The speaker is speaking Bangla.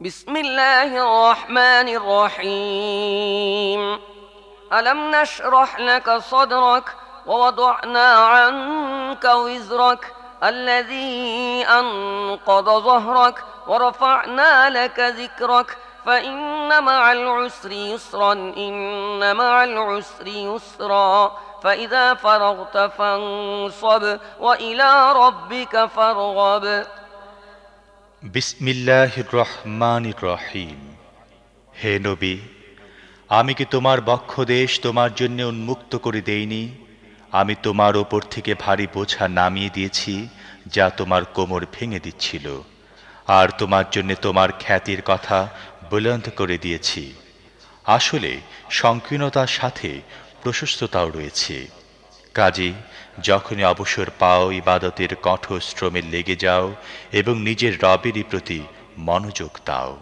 بسم الله الرحمن الرحيم ألم نشرح لك صدرك ووضعنا عنك وزرك الذي أنقض ظهرك ورفعنا لك ذكرك فإن مع العسر يسرا إن مع العسر يسرا فإذا فرغت فانصب وإلى ربك فارغب বিসমিল্লাহির রহমানির রহিম। হে নবী, আমি কি তোমার বক্ষদেশ তোমার জন্য উন্মুক্ত করে দেইনি? আমি তোমার ওপর থেকে ভারী বোঝা নামিয়ে দিয়েছি, যা তোমার কোমর ভেঙে দিচ্ছিল, আর তোমার জন্য তোমার খ্যাতির কথা বুলন্দ করে দিয়েছি। আসলে সংকীর্ণতার সাথে প্রশস্ততাও রয়েছে। কাজে যখনই অবসর পাও, ইবাদতের কঠোর শ্রমে লেগে যাও এবং নিজের রবেরই প্রতি মনোযোগ দাও।